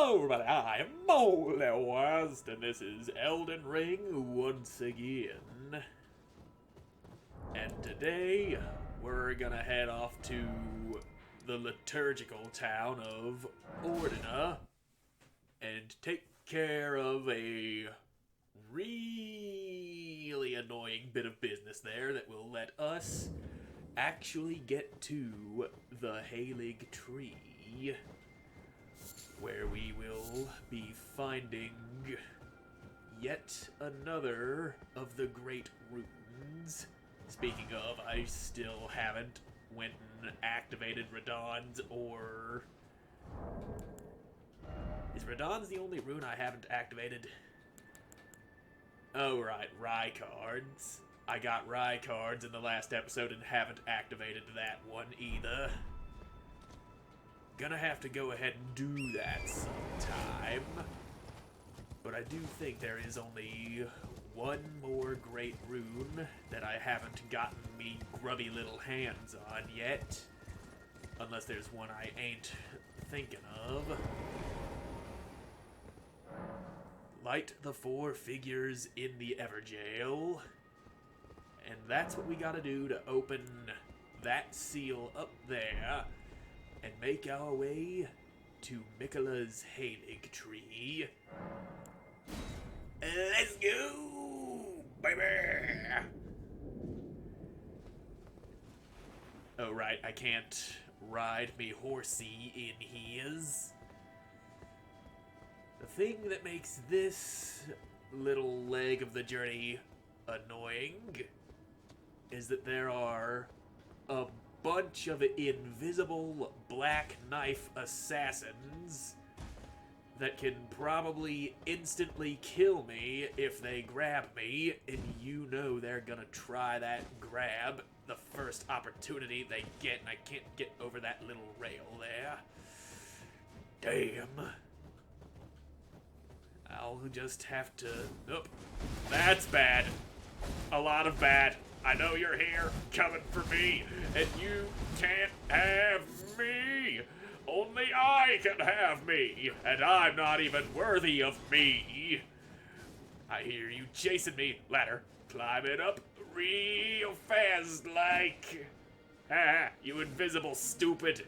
Hello everybody, I am Moldy, and this is Elden Ring once again. And today, we're gonna head off to the liturgical town of Ordina and take care of a really annoying bit of business there that will let us actually get to the Haligtree, where we will be finding yet another of the great runes. Speaking of, I still haven't went and activated Radahn's, or... Is Radahn's the only rune I haven't activated? Oh right, Rye cards. I got Rye cards in the last episode and haven't activated that one either. Gonna have to go ahead and do that sometime. But I do think there is only one more great rune that I haven't gotten me grubby little hands on yet. Unless there's one I ain't thinking of. Light the 4 figures in the Everjail. And that's what we gotta do to open that seal up there and make our way to Miquella's Haligtree. Let's go, baby! Oh right, I can't ride me horsey in his. The thing that makes this little leg of the journey annoying is that there are a bunch of invisible black knife assassins that can probably instantly kill me if they grab me, and you know they're gonna try that grab the first opportunity they get, and I can't get over that little rail there. Damn. I'll just have to... Nope. That's bad. A lot of bad. I know you're here, coming for me, and you can't have me. Only I can have me, and I'm not even worthy of me. I hear you chasing me. Ladder, climb it up real fast like. Ha, you invisible stupid.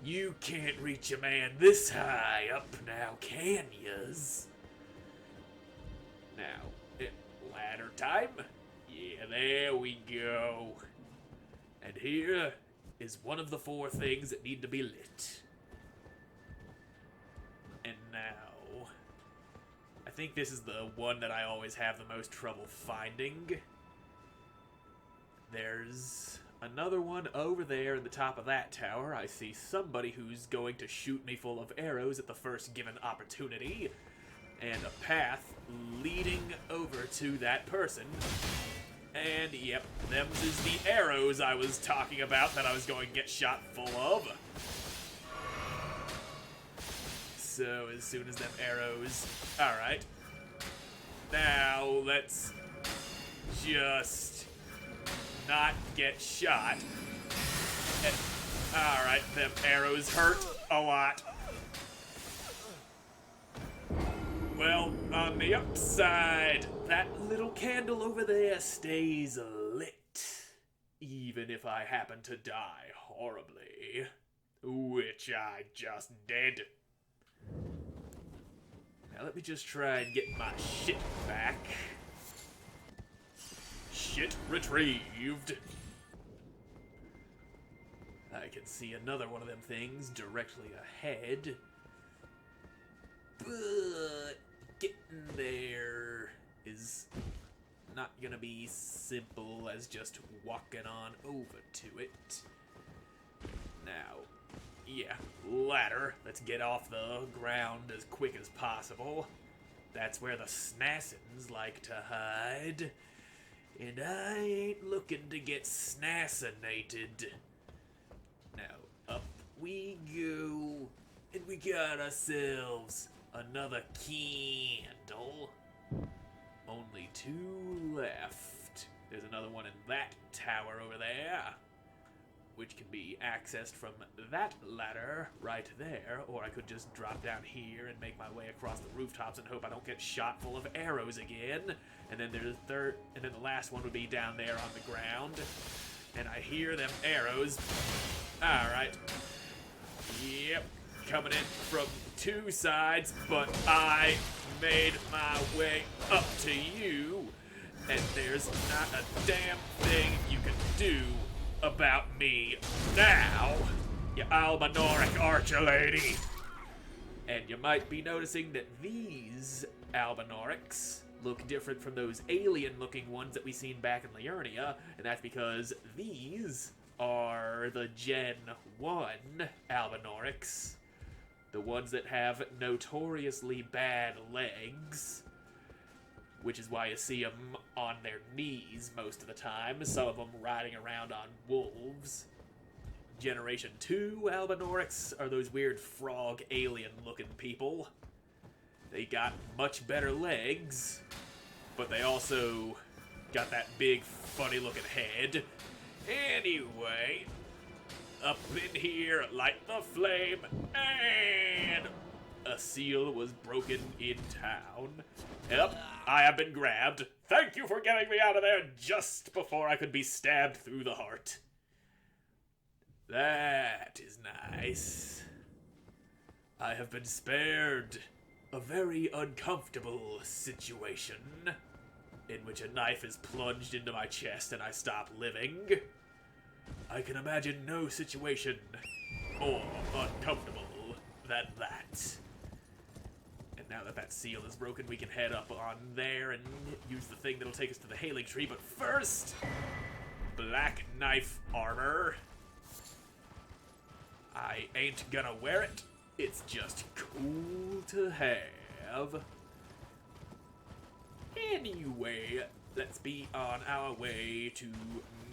You can't reach a man this high up now, can yas? Now, ladder time. Yeah, there we go. And here is one of the 4 things that need to be lit. And now, I think this is the one that I always have the most trouble finding. There's another one over there at the top of that tower. I see somebody who's going to shoot me full of arrows at the first given opportunity. And a path leading over to that person. And yep, them's is the arrows I was talking about that I was going to get shot full of. So as soon as them arrows... Alright. Now let's just not get shot. Alright, them arrows hurt a lot. Well, on the upside, that little candle over there stays lit, even if I happen to die horribly, which I just did. Now let me just try and get my shit back. Shit retrieved. I can see another one of them things directly ahead, but getting there is not gonna be simple as just walking on over to it. Now, yeah, ladder. Let's get off the ground as quick as possible. That's where the snassins like to hide. And I ain't looking to get snassinated. Now, up we go. And we got ourselves another candle. Only 2 left. There's another one in that tower over there. which can be accessed from that ladder right there, or I could just drop down here and make my way across the rooftops and hope I don't get shot full of arrows again. And then there's the last one would be down there on the ground. And I hear them arrows. Alright. Yep. Coming in from two sides, but I made my way up to you. And there's not a damn thing you can do about me now, you Albinoric archer lady. And you might be noticing that these Albinorics look different from those alien-looking ones that we seen back in Liurnia, and that's because these are the Gen 1 Albinorics, the ones that have notoriously bad legs, which is why you see them on their knees most of the time, some of them riding around on wolves. Generation 2 Albinorics are those weird frog alien-looking people. They got much better legs, but they also got that big, funny-looking head. Anyway, up in here, light the flame, and a seal was broken in town. Yep, I have been grabbed. Thank you for getting me out of there just before I could be stabbed through the heart. That is nice. I have been spared a very uncomfortable situation in which a knife is plunged into my chest and I stop living. I can imagine no situation more uncomfortable than that. And now that that seal is broken, we can head up on there and use the thing that'll take us to the Haligtree. But first, black knife armor. I ain't gonna wear it. It's just cool to have. Anyway, let's be on our way to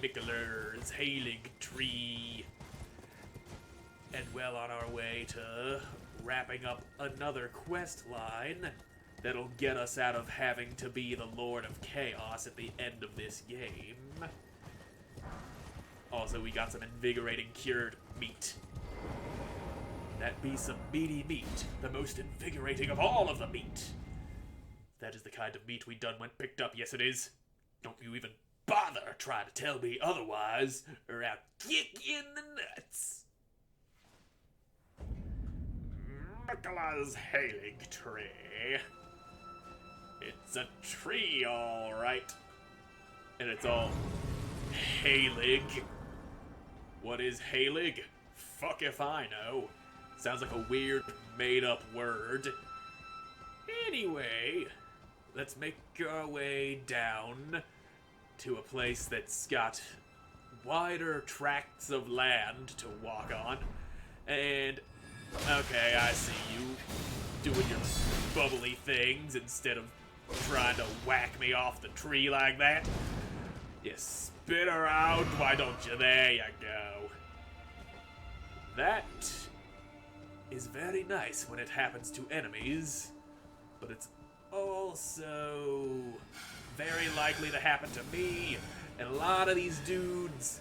Nicolar's Haligtree. And well on our way to wrapping up another quest line that'll get us out of having to be the Lord of Chaos at the end of this game. Also, we got some invigorating cured meat. That be some meaty meat, the most invigorating of all of the meat. That is the kind of meat we done went picked up, yes it is. Don't you even bother trying to tell me otherwise, or I'll kick you in the nuts. Nicolar's Haligtree. It's a tree, alright. And it's all Halig. What is Halig? Fuck if I know. Sounds like a weird, made-up word. Anyway, let's make our way down to a place that's got wider tracts of land to walk on. And, okay, I see you doing your bubbly things instead of trying to whack me off the tree like that. You spin around, why don't you? There you go. That is very nice when it happens to enemies, but it's also very likely to happen to me, and a lot of these dudes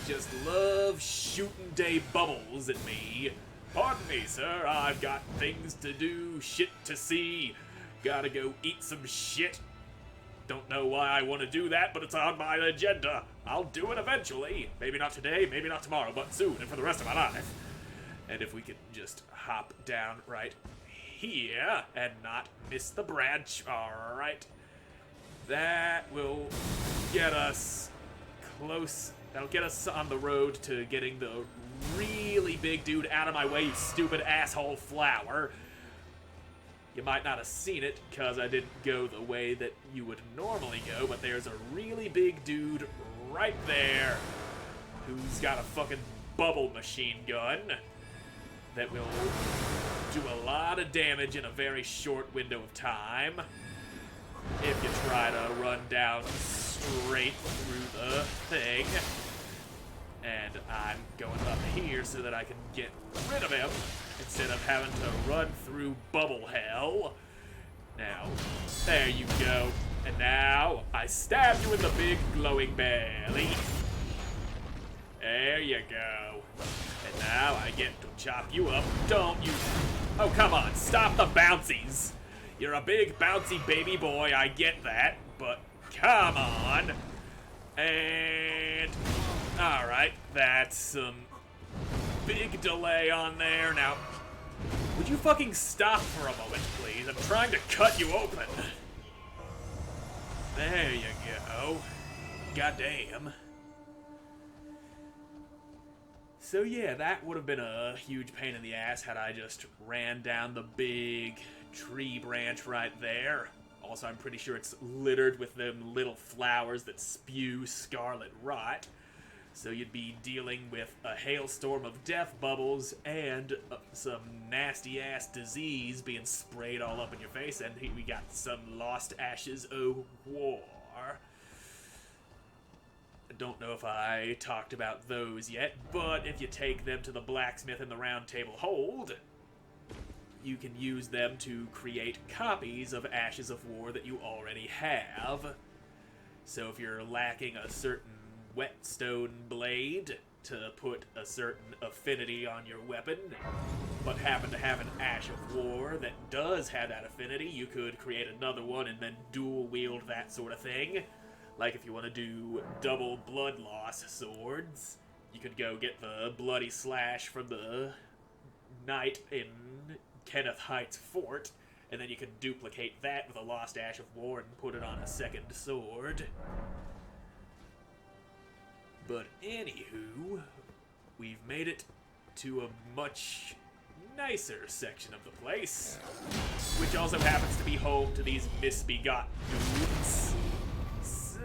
just love shooting day bubbles at me. Pardon me, sir, I've got things to do, shit to see, gotta go eat some shit. Don't know why I want to do that, but it's on my agenda. I'll do it eventually. Maybe not today, maybe not tomorrow, but soon, and for the rest of my life. And if we could just hop down right here and not miss the branch, alright. That will get us close. That'll get us on the road to getting the really big dude out of my way, you stupid asshole flower. You might not have seen it because I didn't go the way that you would normally go, but there's a really big dude right there who's got a fucking bubble machine gun that will do a lot of damage in a very short window of time if you try to run down straight through the thing. And I'm going up here so that I can get rid of him instead of having to run through bubble hell. Now, there you go. And now, I stab you in the big glowing belly. There you go. And now I get to chop you up, don't you? Oh, come on, stop the bouncies. You're a big bouncy baby boy, I get that, but come on. And, alright, that's some big delay on there. Now, would you fucking stop for a moment, please? I'm trying to cut you open. There you go. Goddamn. So yeah, that would have been a huge pain in the ass had I just ran down the big tree branch right there. Also, I'm pretty sure it's littered with them little flowers that spew scarlet rot. So you'd be dealing with a hailstorm of death bubbles and some nasty-ass disease being sprayed all up in your face, and we got some lost ashes of war. I don't know if I talked about those yet, but if you take them to the blacksmith in the Round Table Hold, you can use them to create copies of Ashes of War that you already have. So if you're lacking a certain whetstone blade to put a certain affinity on your weapon, but happen to have an Ash of War that does have that affinity, you could create another one and then dual wield that sort of thing. Like if you want to do double blood loss swords, you could go get the Bloody Slash from the knight in Kenneth Heights Fort, and then you could duplicate that with a Lost Ash of War and put it on a second sword. But anywho, we've made it to a much nicer section of the place, which also happens to be home to these misbegotten dudes. So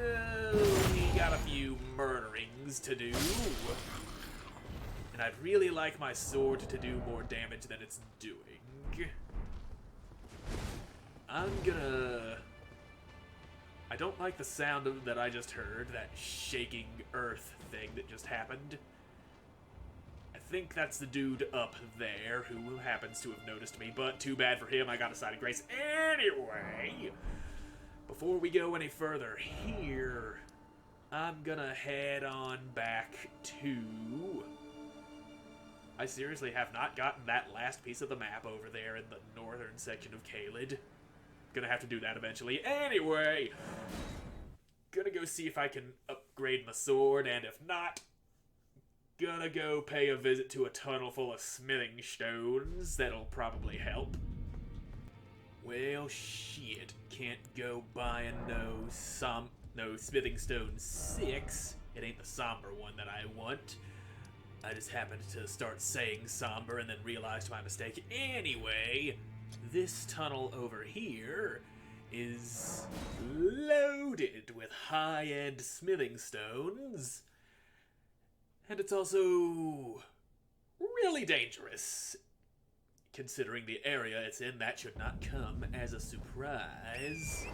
we got a few murderings to do. And I'd really like my sword to do more damage than it's doing. I don't like the sound that I just heard, that shaking earth thing that just happened. I think that's the dude up there who happens to have noticed me, but too bad for him, I got a side of grace. Anyway, before we go any further here, I'm gonna head on back to... I seriously have not gotten that last piece of the map over there in the northern section of Caelid. Gonna have to do that eventually. Anyway, gonna go see if I can upgrade my sword, and if not, gonna go pay a visit to a tunnel full of smithing stones. That'll probably help. Well, shit. Can't go buying no smithing stone 6. It ain't the somber one that I want. I just happened to start saying somber and then realized my mistake. Anyway, this tunnel over here is loaded with high-end smithing stones. And it's also really dangerous. Considering the area it's in, that should not come as a surprise.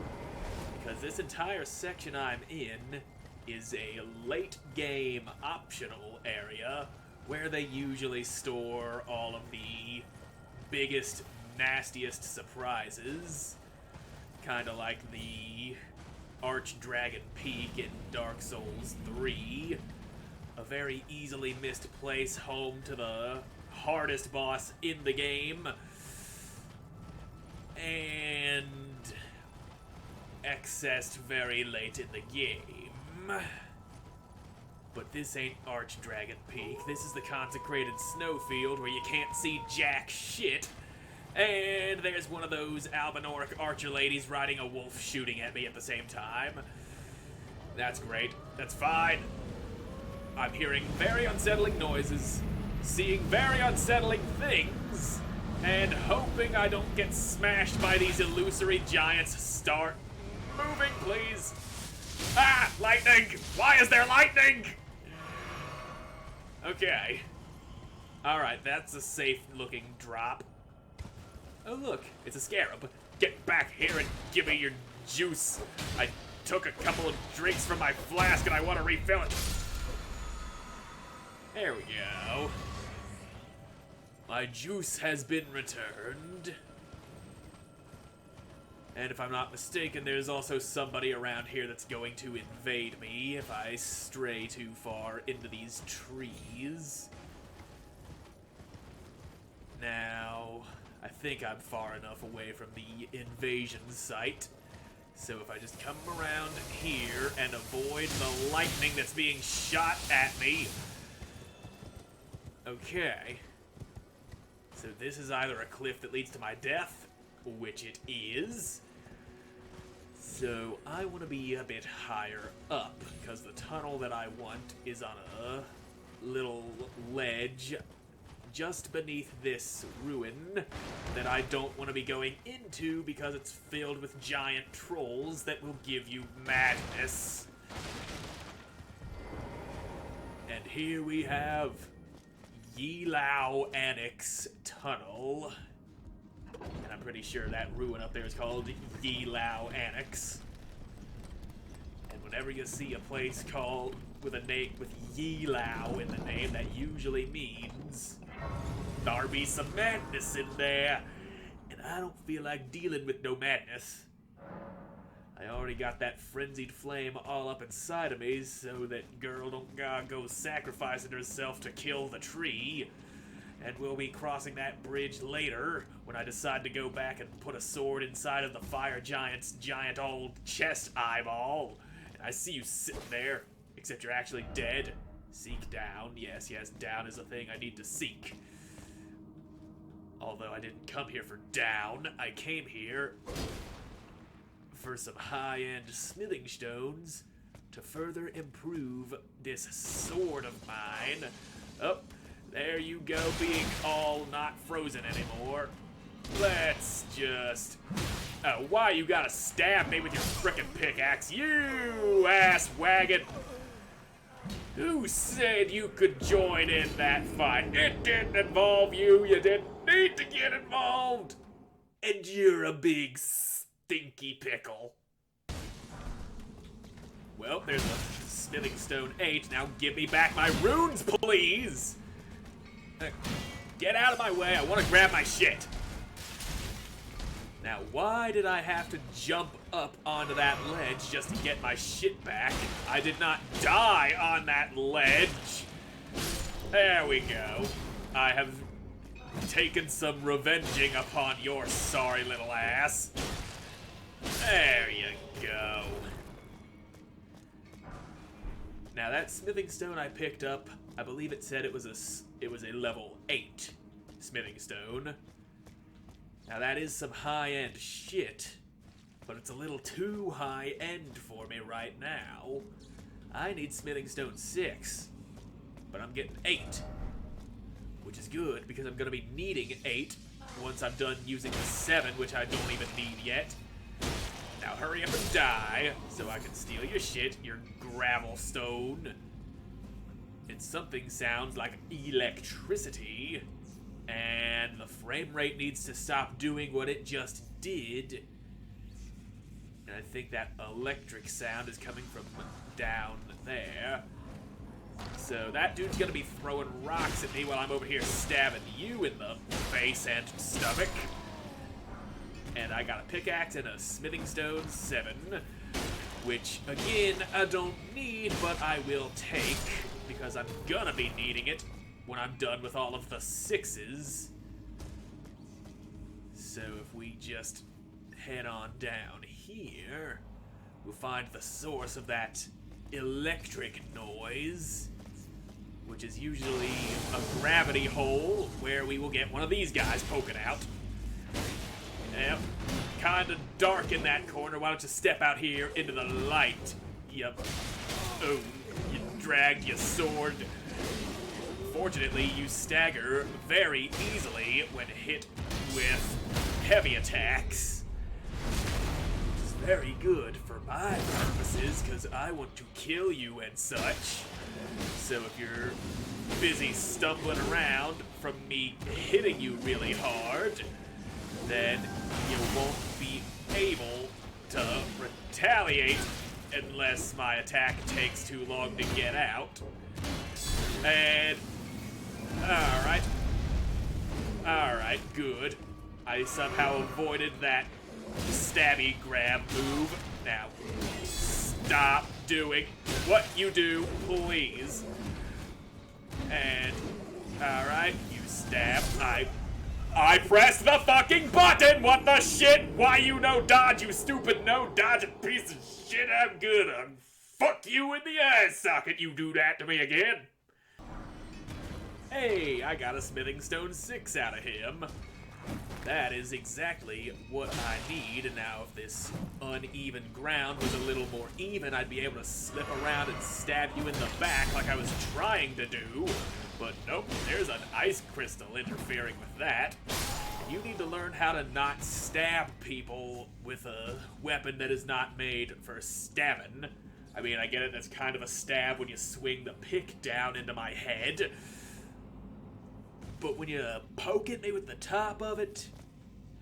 Because this entire section I'm in is a late-game optional area where they usually store all of the biggest, nastiest surprises. Kinda like the Archdragon Peak in Dark Souls 3. A very easily missed place home to the hardest boss in the game. And accessed very late in the game. But this ain't Archdragon Peak. This is the consecrated snowfield where you can't see jack shit. And there's one of those Albinoric archer ladies riding a wolf shooting at me at the same time. That's great. That's fine. I'm hearing very unsettling noises, seeing very unsettling things, and hoping I don't get smashed by these illusory giants. Start moving, please. Ah! Lightning! Why is there lightning? Okay. Alright, that's a safe-looking drop. Oh, look, it's a scarab. Get back here and give me your juice. I took a couple of drinks from my flask and I want to refill it. There we go. My juice has been returned. And if I'm not mistaken, there's also somebody around here that's going to invade me if I stray too far into these trees. Now, I think I'm far enough away from the invasion site. So if I just come around here and avoid the lightning that's being shot at me. Okay. So this is either a cliff that leads to my death, which it is. So I want to be a bit higher up, because the tunnel that I want is on a little ledge just beneath this ruin that I don't want to be going into because it's filled with giant trolls that will give you madness. And here we have Yilao Annex Tunnel. And I'm pretty sure that ruin up there is called Yilao Annex. And whenever you see a place called with a name with Yilao in the name, that usually means there'll be some madness in there. And I don't feel like dealing with no madness. I already got that frenzied flame all up inside of me, so that girl don't gotta go sacrificing herself to kill the tree. And we'll be crossing that bridge later when I decide to go back and put a sword inside of the fire giant's giant old chest eyeball. And I see you sitting there, except you're actually dead. Seek down. Yes, down is a thing I need to seek. Although I didn't come here for down, I came here for some high-end smithing stones to further improve this sword of mine. Oh. There you go, being all not frozen anymore. Let's just... Oh, why you gotta stab me with your frickin' pickaxe? You ass wagon! Who said you could join in that fight? It didn't involve you, you didn't need to get involved! And you're a big stinky pickle. Well, there's a smithing stone 8. Now give me back my runes, please! Get out of my way, I want to grab my shit. Now, why did I have to jump up onto that ledge just to get my shit back? I did not die on that ledge. There we go. I have taken some revenging upon your sorry little ass. There you go. Now, that smithing stone I picked up, I believe it said it was a level 8 smithing stone. Now that is some high-end shit, but it's a little too high-end for me right now. I need smithing stone 6, but I'm getting 8, which is good because I'm gonna be needing 8 once I'm done using the 7, which I don't even need yet. Now hurry up and die so I can steal your shit, your gravel stone. And something sounds like electricity, and the frame rate needs to stop doing what it just did. And I think that electric sound is coming from down there. So that dude's gonna be throwing rocks at me while I'm over here stabbing you in the face and stomach. And I got a pickaxe and a smithing stone 7, which again I don't need, but I will take, because I'm gonna be needing it when I'm done with all of the 6s. So if we just head on down here, we'll find the source of that electric noise, which is usually a gravity hole where we will get one of these guys poking out. Yep, kinda dark in that corner. Why don't you step out here into the light? Yep. Oh, you dragged your sword. Fortunately, you stagger very easily when hit with heavy attacks. Which is very good for my purposes, because I want to kill you and such. So if you're busy stumbling around from me hitting you really hard, then you won't be able to retaliate unless my attack takes too long to get out. And alright, good. I somehow avoided that stabby grab move. Now, stop doing what you do, please. And, alright, you stab. I pressed the fucking button! What the shit? Why you no dodge, you stupid no dodging piece of shit? I'm gonna fuck you in the eye socket, you do that to me again. Hey, I got a smithing stone 6 out of him. That is exactly what I need. Now, if this uneven ground was a little more even, I'd be able to slip around and stab you in the back like I was trying to do. But nope, there's an ice crystal interfering with that. And you need to learn how to not stab people with a weapon that is not made for stabbing. I mean, I get it, that's kind of a stab when you swing the pick down into my head. But when you poke at me with the top of it,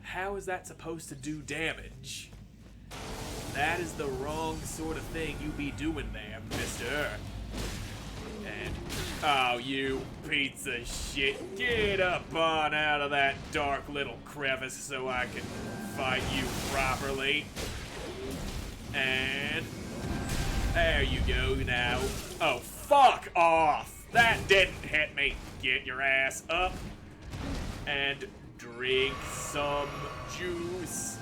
how is that supposed to do damage? That is the wrong sort of thing you be doing there, mister. And, oh, you piece of shit. Get up on out of that dark little crevice so I can fight you properly. And, there you go now. Oh, fuck off. That didn't hit me. Get your ass up and drink some juice.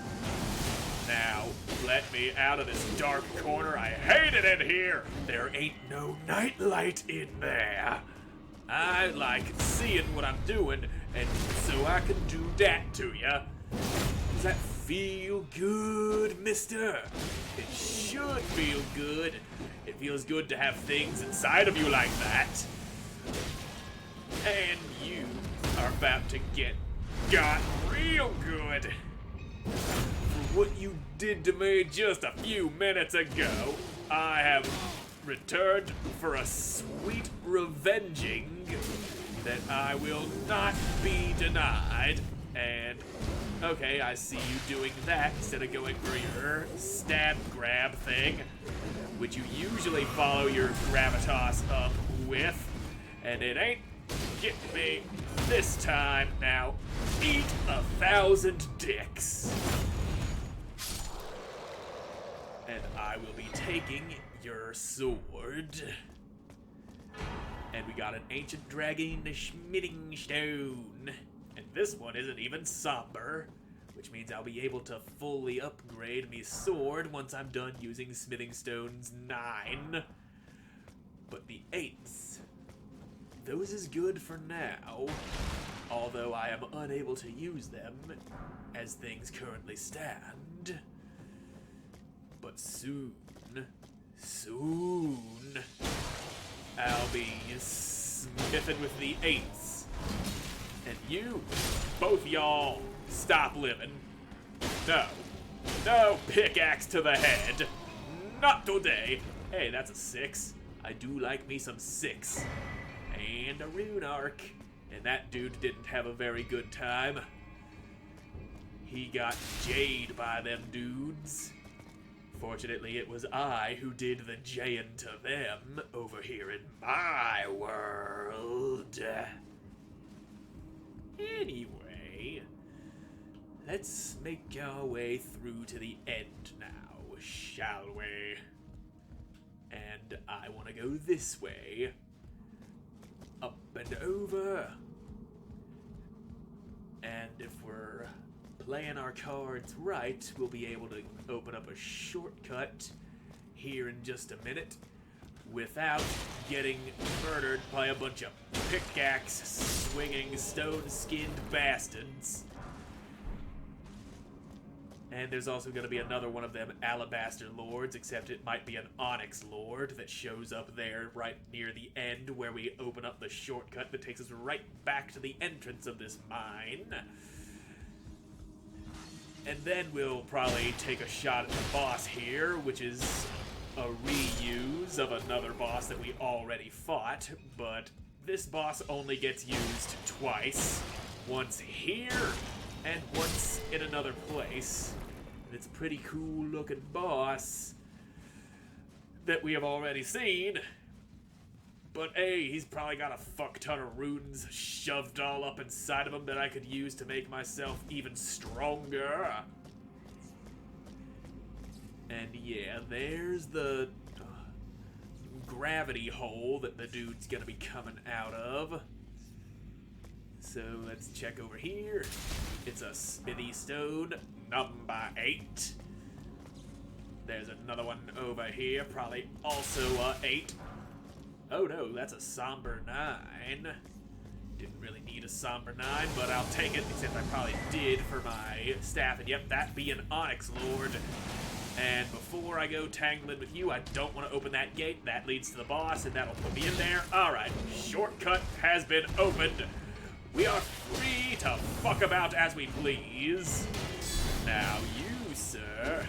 Now, let me out of this dark corner. I hate it in here. There ain't no nightlight in there. I like seeing what I'm doing, and so I can do that to ya. Does that feel good, mister? It should feel good. It feels good to have things inside of you like that. And you are about to get got real good for what you did to me just a few minutes ago. I have returned for a sweet revenging that I will not be denied. And okay, I see you doing that instead of going for your stab grab thing, which you usually follow your gravitas up with, and it ain't getting me this time. Now, eat 1,000 dicks. And I will be taking your sword. And we got an ancient dragon smithing stone. And this one isn't even somber, which means I'll be able to fully upgrade me sword once I'm done using smithing stones 9. But the 8s, those is good for now, although I am unable to use them as things currently stand. But soon, I'll be smithing with the 8s. And you, both y'all, stop living. No pickaxe to the head. Not today. Hey, that's a 6. I do like me some 6. And a rune arc. And that dude didn't have a very good time. He got jayed by them dudes. Fortunately, it was I who did the jaying to them over here in my world. Anyway, let's make our way through to the end now, shall we? And I want to go this way. Up and over. And if we're playing our cards right, we'll be able to open up a shortcut here in just a minute without getting murdered by a bunch of pickaxe-swinging, stone-skinned bastards. And there's also going to be another one of them alabaster lords, except it might be an onyx lord that shows up there right near the end where we open up the shortcut that takes us right back to the entrance of this mine. And then we'll probably take a shot at the boss here, which is a reuse of another boss that we already fought, but this boss only gets used twice. Once here, and once in another place. And it's a pretty cool looking boss that we have already seen. But hey, he's probably got a fuck ton of runes shoved all up inside of him that I could use to make myself even stronger. And yeah, there's the gravity hole that the dude's gonna be coming out of. So let's check over here. It's a smithy stone, number 8. There's another one over here, probably also a 8. Oh no, that's a somber 9. Didn't really need a somber 9, but I'll take it, except I probably did for my staff. And yep, that be an Onyx Lord. And before I go tangling with you, I don't want to open that gate. That leads to the boss, and that'll put me in there. Alright, shortcut has been opened. We are free to fuck about as we please. Now you, sir,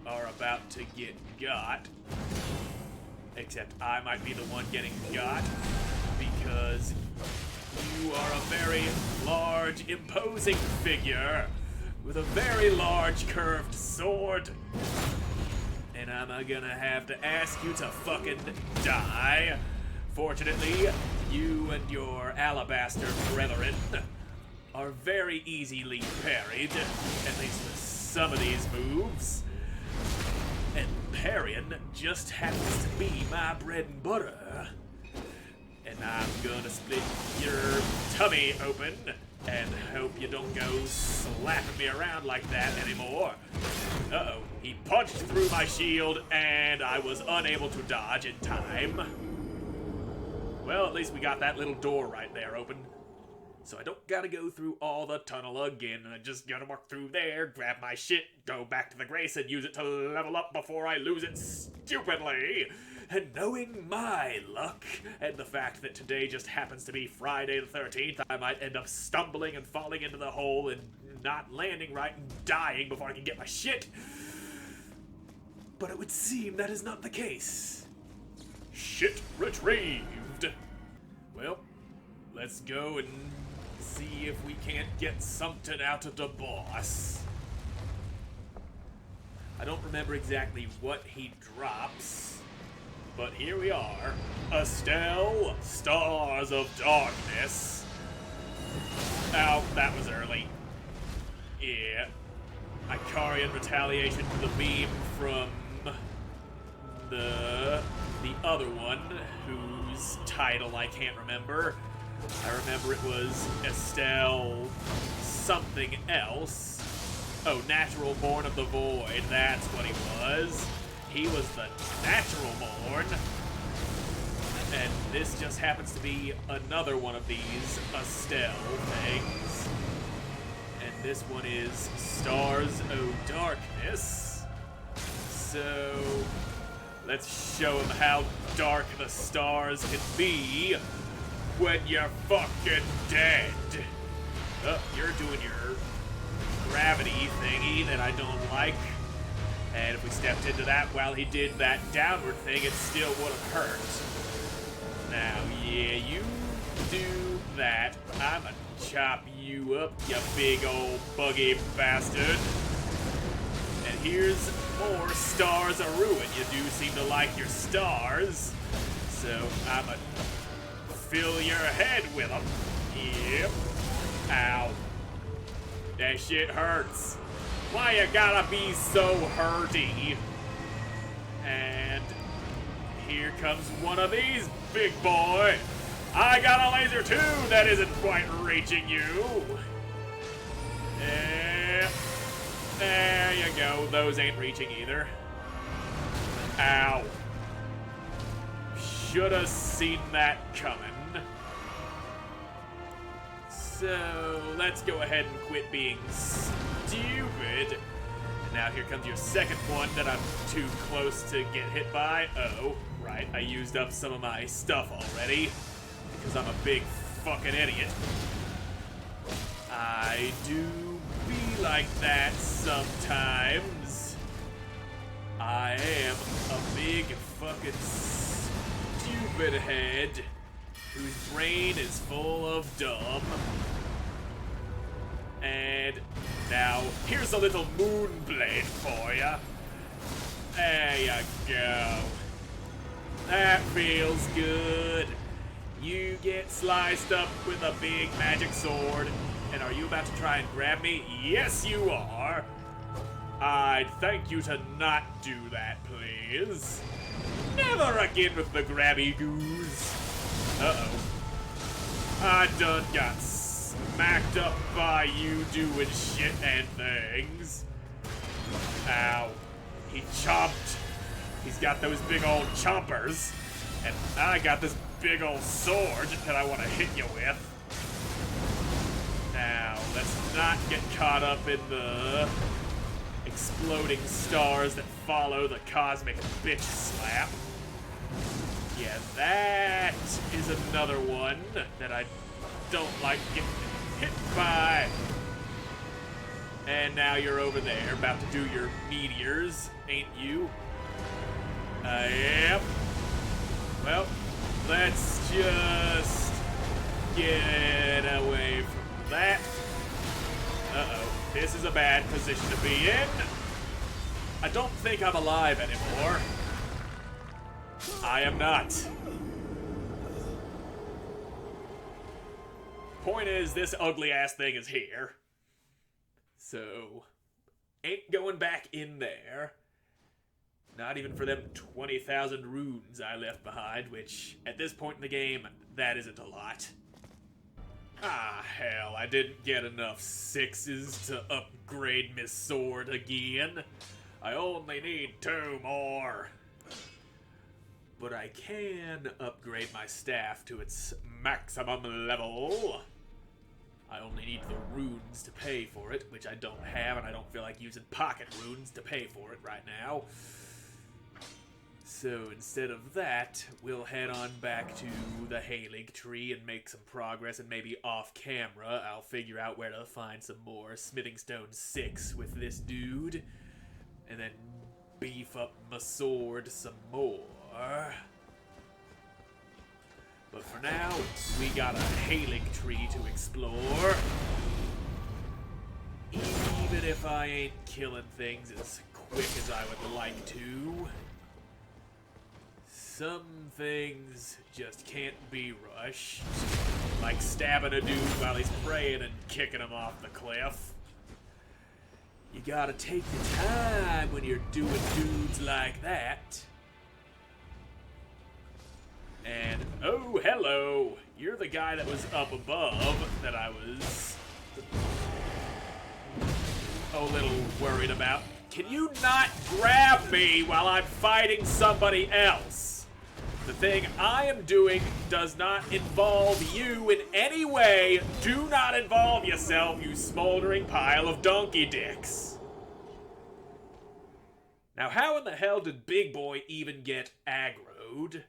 are about to get got. Except I might be the one getting got, because you are a very large, imposing figure with a very large curved sword. And I'm gonna have to ask you to fucking die. Fortunately, you and your alabaster brethren are very easily parried, at least with some of these moves. And parrying just happens to be my bread and butter. And I'm gonna split your tummy open and hope you don't go slapping me around like that anymore. Uh-oh, he punched through my shield and I was unable to dodge in time. Well, at least we got that little door right there open. So I don't gotta go through all the tunnel again. I just gotta walk through there, grab my shit, go back to the Grace and use it to level up before I lose it stupidly. And knowing my luck, and the fact that today just happens to be Friday the 13th, I might end up stumbling and falling into the hole and not landing right and dying before I can get my shit. But it would seem that is not the case. Shit retrieved. Well, let's go and see if we can't get something out of the boss. I don't remember exactly what he drops, but here we are. Estelle, Stars of Darkness. Oh, that was early. Yeah. Icarian retaliation to the beam from the other one, whose title I can't remember. I remember it was Estelle something else. Oh, Natural Born of the Void, that's what he was. He was the Natural Born. And this just happens to be another one of these Estelle things. And this one is Stars of Darkness. So let's show him how dark the stars can be when you're fucking dead. Oh, you're doing your gravity thingy that I don't like. And if we stepped into that while he did that downward thing, it still would have hurt. Now, yeah, you do that. I'm gonna chop you up, you big old buggy bastard. And here's more Stars of Ruin. You do seem to like your stars. So I'm gonna fill your head with them. Yep. Ow. That shit hurts. Why you gotta be so hurty? And here comes one of these, big boy. I got a laser too that isn't quite reaching you. There you go. Those ain't reaching either. Ow. Shoulda seen that coming. So let's go ahead and quit being stupid. And now here comes your second one that I'm too close to get hit by. Oh, right. I used up some of my stuff already because I'm a big fucking idiot. I do be like that sometimes. I am a big fucking stupid head whose brain is full of dumb. And now, here's a little moonblade for ya. There you go. That feels good. You get sliced up with a big magic sword. And are you about to try and grab me? Yes, you are. I I'd thank you to not do that, please. Never again with the grabby goos. Uh-oh. I done got smacked up by you doing shit and things. Ow. He chomped. He's got those big old chompers. And I got this big old sword that I want to hit you with. Now, let's not get caught up in the exploding stars that follow the cosmic bitch slap. Yeah, that is another one that I don't like getting hit by. And now you're over there, about to do your meteors, ain't you? Yep. Well, let's just get away from that. Uh-oh, this is a bad position to be in. I don't think I'm alive anymore. I am not. Point is, this ugly ass thing is here. So, ain't going back in there. Not even for them 20,000 runes I left behind, which, at this point in the game, that isn't a lot. Ah, hell, I didn't get enough 6s to upgrade my sword again. I only need 2 more. But I can upgrade my staff to its maximum level. I only need the runes to pay for it, which I don't have, and I don't feel like using pocket runes to pay for it right now. So instead of that, we'll head on back to the Haligtree and make some progress, and maybe off camera I'll figure out where to find some more Smithing Stone 6 with this dude, and then beef up my sword some more. But for now, we got a Haligtree to explore. Even if I ain't killing things as quick as I would like to. Some things just can't be rushed. Like stabbing a dude while he's praying and kicking him off the cliff. You gotta take your time when you're doing dudes like that. And, oh, hello. You're the guy that was up above that I was a little worried about. Can you not grab me while I'm fighting somebody else? The thing I am doing does not involve you in any way. Do not involve yourself, you smoldering pile of donkey dicks. Now, how in the hell did Big Boy even get aggroed?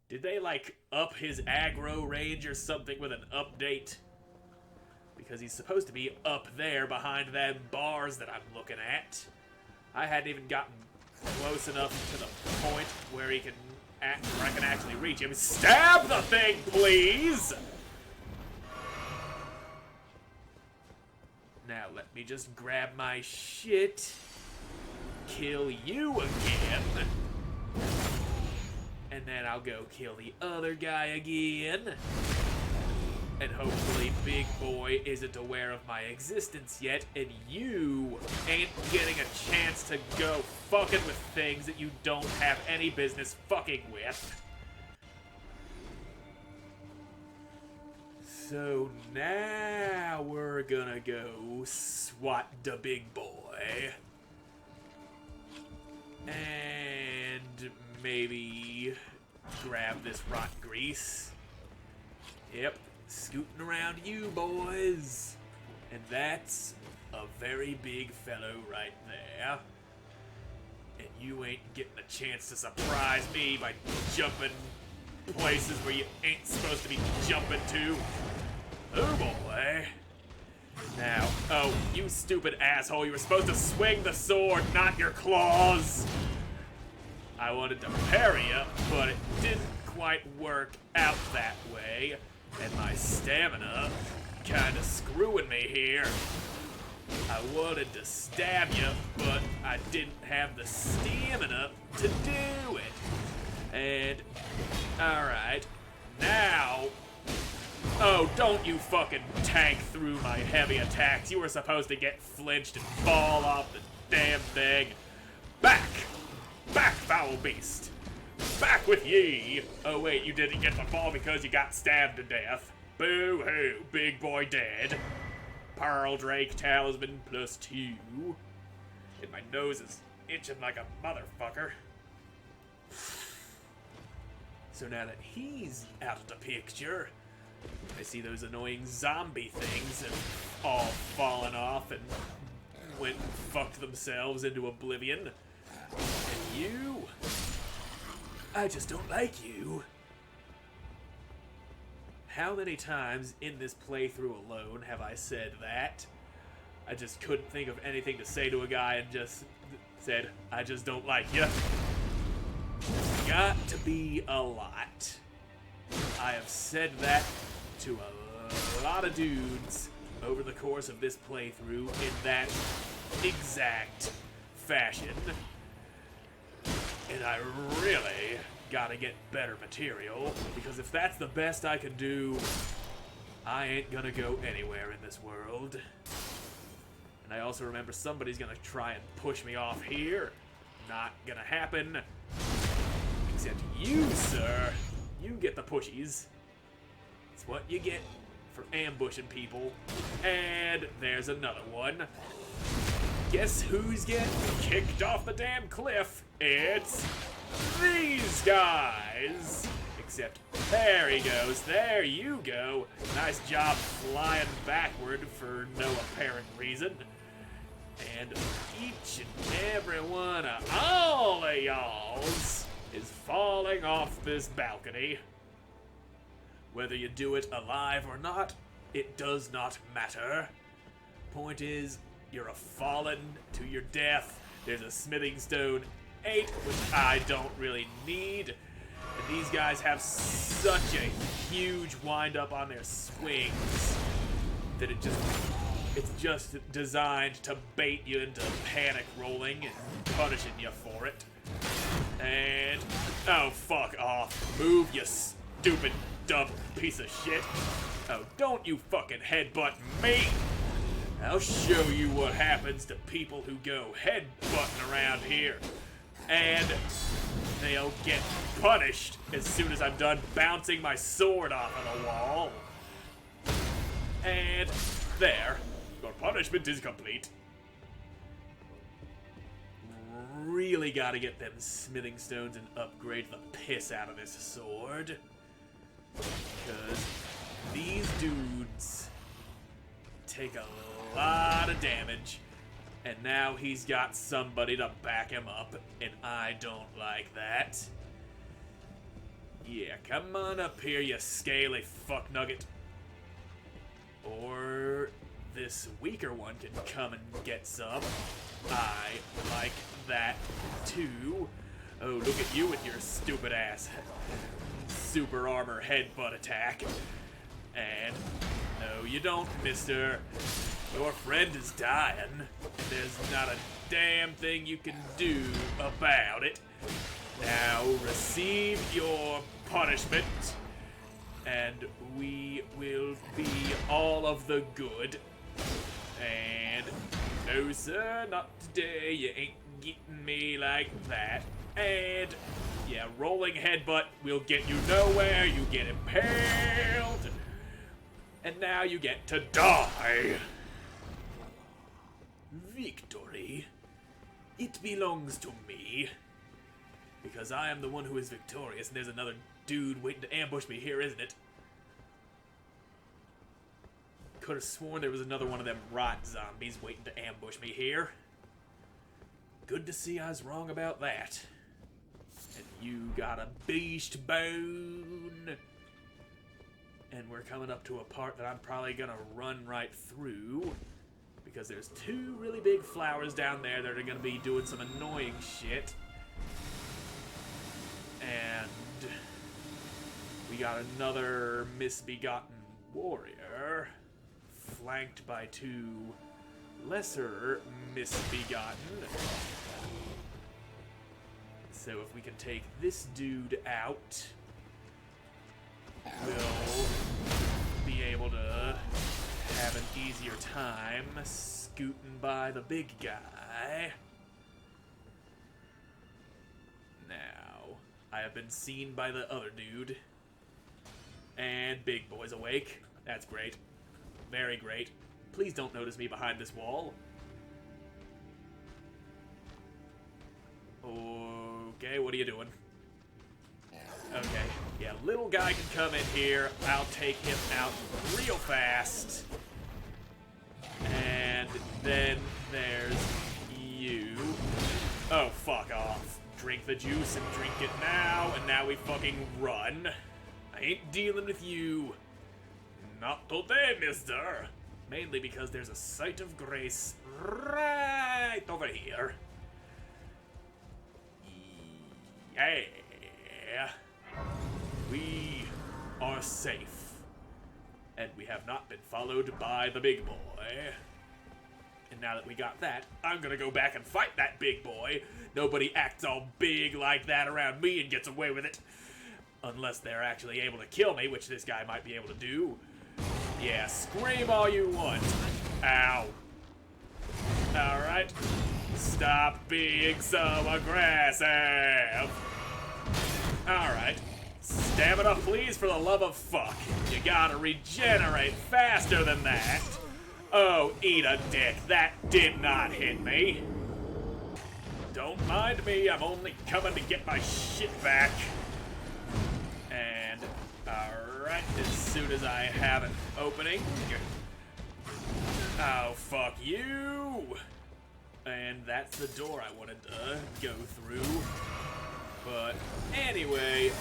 Did they, like, up his aggro range or something with an update? Because he's supposed to be up there behind them bars that I'm looking at. I hadn't even gotten close enough to the point where I can actually reach him. Stab the thing, please! Now, let me just grab my shit. Kill you again. And then I'll go kill the other guy again. And hopefully Big Boy isn't aware of my existence yet, and you ain't getting a chance to go fucking with things that you don't have any business fucking with. So now we're gonna go swat the Big Boy. And maybe grab this rotten grease. Yep, scooting around you boys. And that's a very big fellow right there. And you ain't getting a chance to surprise me by jumping places where you ain't supposed to be jumping to. Oh boy. Now, oh, you stupid asshole, you were supposed to swing the sword, not your claws. I wanted to parry you, but it didn't quite work out that way, and my stamina kinda screwing me here. I wanted to stab you, but I didn't have the stamina to do it. And, alright, now, Oh, don't you fucking tank through my heavy attacks. You were supposed to get flinched and fall off the damn thing. Back! Back, foul beast! Back with ye! Oh wait, you didn't get the fall because you got stabbed to death. Boo-hoo, big boy dead. Pearl Drake Talisman +2. And my nose is itching like a motherfucker. So now that he's out of the picture, I see those annoying zombie things have all fallen off and went and fucked themselves into oblivion. And you, I just don't like you. How many times in this playthrough alone have I said that? I just couldn't think of anything to say to a guy and just said, I just don't like you. Got to be a lot. I have said that to a lot of dudes over the course of this playthrough in that exact fashion. And I really gotta get better material, because if that's the best I can do, I ain't gonna go anywhere in this world. And I also remember somebody's gonna try and push me off here. Not gonna happen. Except you, sir. You get the pushies. It's what you get for ambushing people. And there's another one. Guess who's getting kicked off the damn cliff? It's these guys. Except there he goes. There you go. Nice job flying backward for no apparent reason. And each and every one of all of y'alls is falling off this balcony. Whether you do it alive or not, it does not matter. Point is, you're a fallen to your death. There's a smithing stone 8, which I don't really need. And these guys have such a huge wind up on their swings that it's just designed to bait you into panic rolling and punishing you for it. And oh, fuck off. Move, you stupid dumb piece of shit. Oh, don't you fucking headbutt me. I'll show you what happens to people who go headbutting around here. And they'll get punished as soon as I'm done bouncing my sword off of the wall. And there. Your punishment is complete. Really gotta get them smithing stones and upgrade the piss out of this sword. Because these dudes take a lot of damage. And now he's got somebody to back him up, and I don't like that. Yeah, come on up here, you scaly fuck nugget. Or this weaker one can come and get some. I like that too. Oh, look at you with your stupid ass super armor headbutt attack. And no, you don't, mister. Your friend is dying, and there's not a damn thing you can do about it. Now receive your punishment, and we will be all of the good. And no sir, not today, you ain't getting me like that. And yeah, rolling headbutt will get you nowhere, you get impaled. And now you get to die. Victory? It belongs to me. Because I am the one who is victorious, and there's another dude waiting to ambush me here, isn't it? Could have sworn there was another one of them rot zombies waiting to ambush me here. Good to see I was wrong about that. And you got a beast bone. And we're coming up to a part that I'm probably gonna run right through. Because there's 2 really big flowers down there that are gonna be doing some annoying shit. And we got another misbegotten warrior, flanked by 2 lesser misbegotten. So if we can take this dude out, we'll be able to have an easier time scooting by the big guy. Now, I have been seen by the other dude. And Big Boy's awake. That's great. Very great. Please don't notice me behind this wall. Okay, what are you doing? Okay, yeah, little guy can come in here. I'll take him out real fast. And then there's you. Oh, fuck off. Drink the juice and drink it now, and now we fucking run. I ain't dealing with you. Not today, mister. Mainly because there's a site of grace right over here. Yeah. We are safe. And we have not been followed by the big boy. And now that we got that, I'm gonna go back and fight that big boy. Nobody acts all big like that around me and gets away with it. Unless they're actually able to kill me, which this guy might be able to do. Yeah, scream all you want. Ow. Alright. Stop being so aggressive. Alright. Stamina, please, for the love of fuck. You gotta regenerate faster than that. Oh, eat a dick. That did not hit me. Don't mind me, I'm only coming to get my shit back. And, alright, as soon as I have an opening. Oh, fuck you. And that's the door I wanted to go through. But anyway,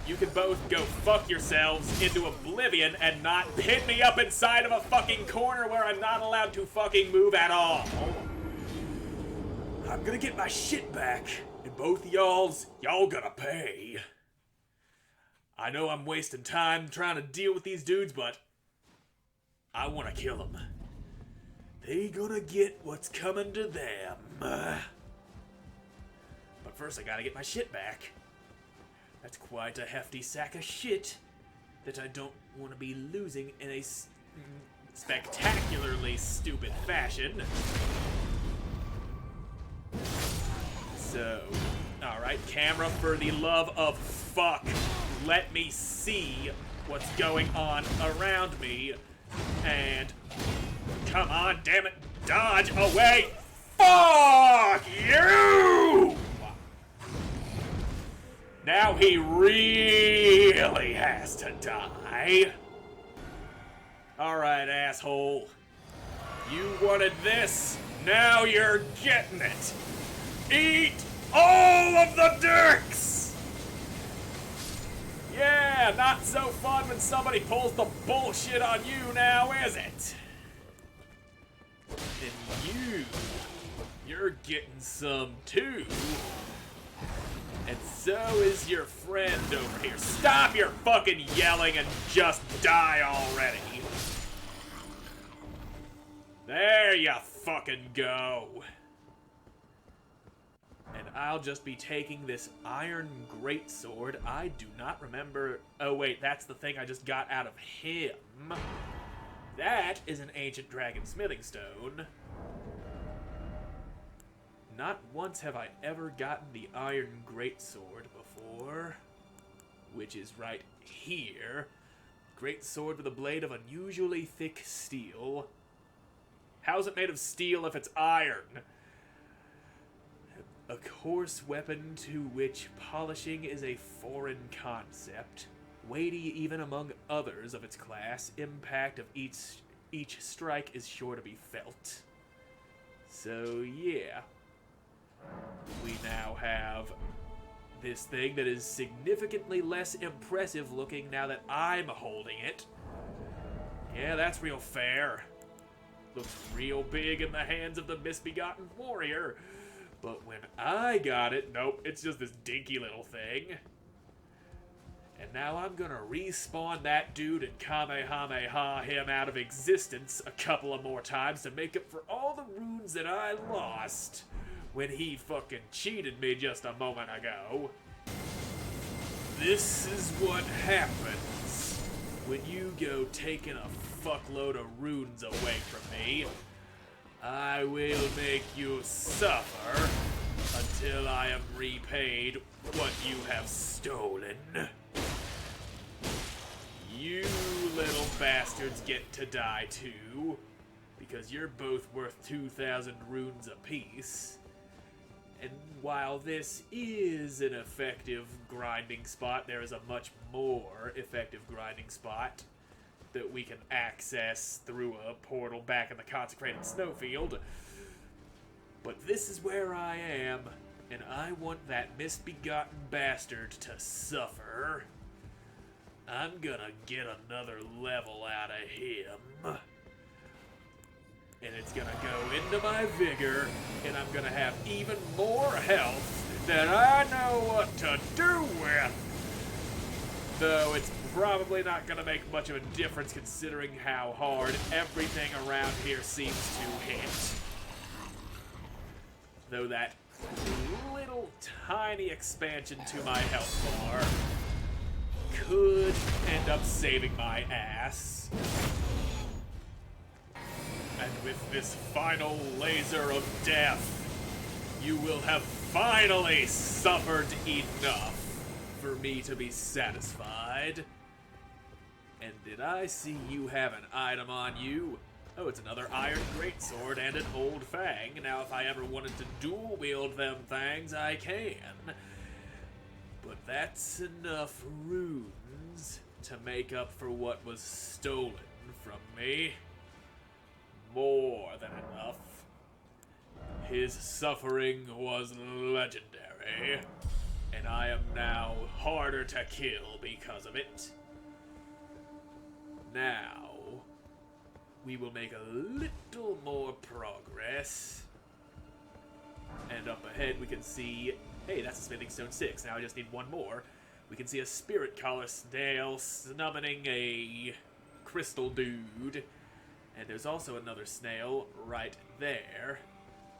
you can both go fuck yourselves into oblivion and not pin me up inside of a fucking corner where I'm not allowed to fucking move at all. I'm gonna get my shit back, and both of y'all gonna pay. I know I'm wasting time trying to deal with these dudes, but I want to kill them. They gonna get what's coming to them. But first I gotta get my shit back. That's quite a hefty sack of shit that I don't want to be losing in a spectacularly stupid fashion. So, alright, camera, for the love of fuck, let me see what's going on around me. And, come on, damn it, dodge away. Fuck you! Now he really has to die. Alright, asshole. You wanted this, now you're getting it. Eat all of the dicks! Yeah, not so fun when somebody pulls the bullshit on you now, is it? And you're getting some too. And so is your friend over here. Stop your fucking yelling and just die already. There you fucking go. And I'll just be taking this iron greatsword. I do not remember... Oh wait, that's the thing I just got out of him. That is an ancient dragon smithing stone. Not once have I ever gotten the iron greatsword before, which is right here. Greatsword with a blade of unusually thick steel. How's it made of steel if it's iron? A coarse weapon to which polishing is a foreign concept. Weighty even among others of its class, impact of each strike is sure to be felt. So yeah. We now have this thing that is significantly less impressive looking now that I'm holding it. Yeah, that's real fair. Looks real big in the hands of the misbegotten warrior. But when I got it, nope, it's just this dinky little thing. And now I'm gonna respawn that dude and Kamehameha him out of existence a couple of more times to make up for all the runes that I lost when he fucking cheated me just a moment ago. This is what happens when you go taking a fuckload of runes away from me, I will make you suffer until I am repaid what you have stolen. You little bastards get to die too, because you're both worth 2,000 runes apiece. And while this is an effective grinding spot, there is a much more effective grinding spot that we can access through a portal back in the consecrated snowfield. But this is where I am, and I want that misbegotten bastard to suffer. I'm gonna get another level out of him. And it's gonna go into my vigor, and I'm gonna have even more health that I know what to do with. Though it's probably not gonna make much of a difference considering how hard everything around here seems to hit. Though that little tiny expansion to my health bar could end up saving my ass. And with this final laser of death, you will have finally suffered enough for me to be satisfied. And did I see you have an item on you? Oh, it's another iron greatsword and an old fang. Now, if I ever wanted to dual wield them things, I can. But that's enough runes to make up for what was stolen from me. More than enough. His suffering was legendary, and I am now harder to kill because of it. Now, we will make a little more progress. And up ahead we can see, hey, that's a Smithing Stone 6. Now I just need one more. We can see a Spirit Collar snail summoning a crystal dude. And there's also another snail right there.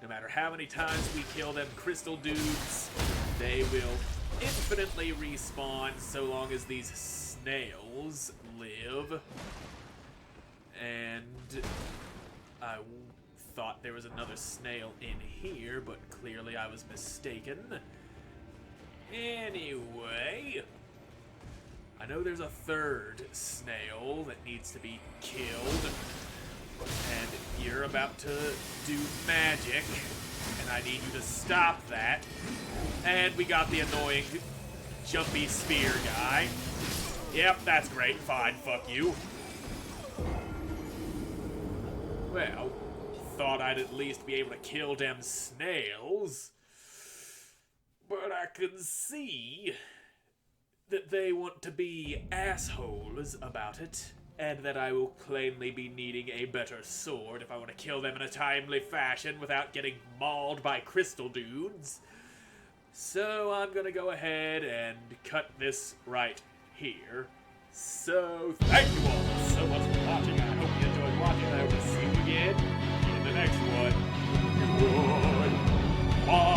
No matter how many times we kill them crystal dudes, they will infinitely respawn so long as these snails live. And I thought there was another snail in here, but clearly I was mistaken. Anyway, I know there's a third snail that needs to be killed. And you're about to do magic, and I need you to stop that. And we got the annoying jumpy spear guy. Yep, that's great. Fine, fuck you. Well, thought I'd at least be able to kill them snails. But I can see that they want to be assholes about it. And that I will plainly be needing a better sword if I want to kill them in a timely fashion without getting mauled by crystal dudes. So I'm gonna go ahead and cut this right here. So thank you all so much for watching. I hope you enjoyed watching. I will see you again in the next one. Goodbye.